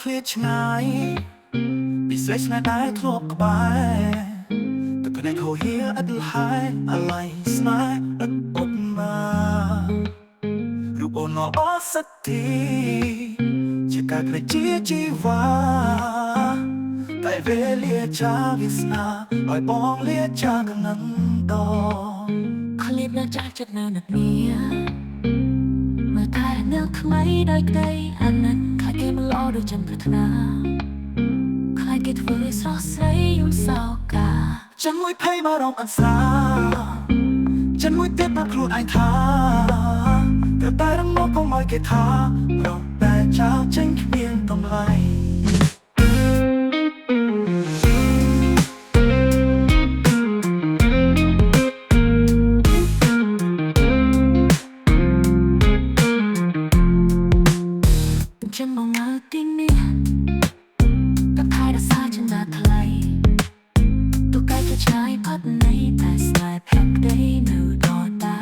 ลียឆ្ងាយពិសេសណាស់ដែលធ្លាប់ក្បែរតែក៏នៅហូហៀអត់លហើយអាឡ័យស្នេហ៍អត់អត់មករូបអូនអស់សតិជាការក្លែងជាជីវ៉ាតែវេលាចាវាស្នាឲ្យបងលាចាកណ្ដឹងដងឃ្លាតនៅចាស់ចិត្តនៅនឹកនេះមើលតែនៅថ្មីដោយក្តីអាណិតខ្លាចគេមិនល្អដូចចាំប្រាថ្នាខ្លាចគេធ្វើឲ្យស្រស់ស្រីយំសោកាฉันមួយភ័យបារម្ភអន្សាฉันមួយទៀតមកខ្លួនឯងថាតែរំលងកុំឲ្យគេថាប្រតែចោលចេញគ្មានតម្លៃฉันมองมาที่นี่แต่ใครรักษาฉันได้เท่าไรตัวใกล้จะใช้พัดในแต่สายแพ็กได้หนูดอตา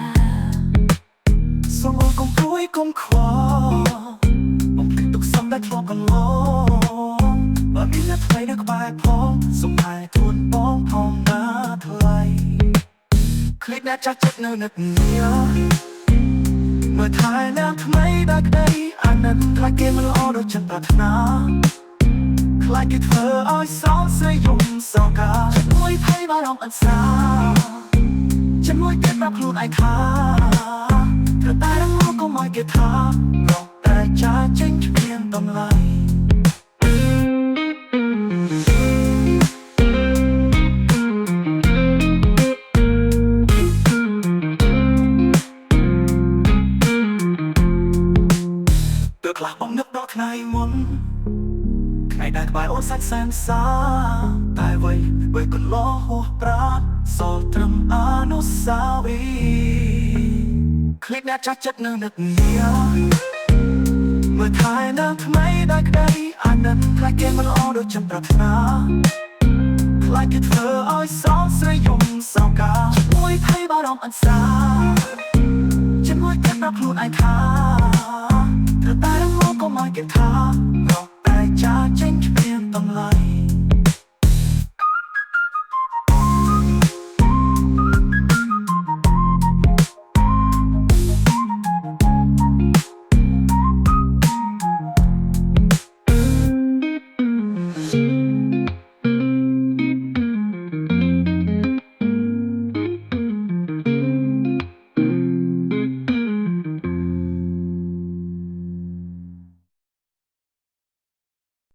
ส่งกงคุยกงขวาผมคือตุกซ้ำได้ทรกันล้อมามีนัดไฟนักบายพร้อมส่งหายทวนป้องห้องน้าเท่าไรคลิกน่าจักจัดเนื้อหนักเนียเมื่อถ่ายแล้วทำไมได้ใครอันนั้นคล้ายเกมมันล้อโดยฉันปรารถนาคล้ายกี่เธออ้อยซ้อนเสื้อยงสอกาฉันมวยไพ่บารองอันสาฉันมวยเก็บมาพลูดไอคาเธอตายแล้วง้อก็มอยเก็บทาบอกแต่จะเจ๊งเพียงต้องไล่ក្លាបងនឹកដល់ថ្ងៃមុនថ្ងៃដែលក្បែរអូនសាច់សែនសាតែវ័យកន្លងហួសប្រាណសល់ត្រឹមអនុស្សាវរីយ៍คลิกអ្នកចាស់ចិត្តនៅនឹកនេះមើលថែនៅថ្មីដែលក្តីអាណិតខ្លាចគេមិនល្អដូចចាំប្រាថ្នាខ្លាចគេធ្វើឲ្យសងស្រីយំសោកាមួយភ័យបារម្ភអន្សាជាមួយគិតដល់ខ្លួនឯងថា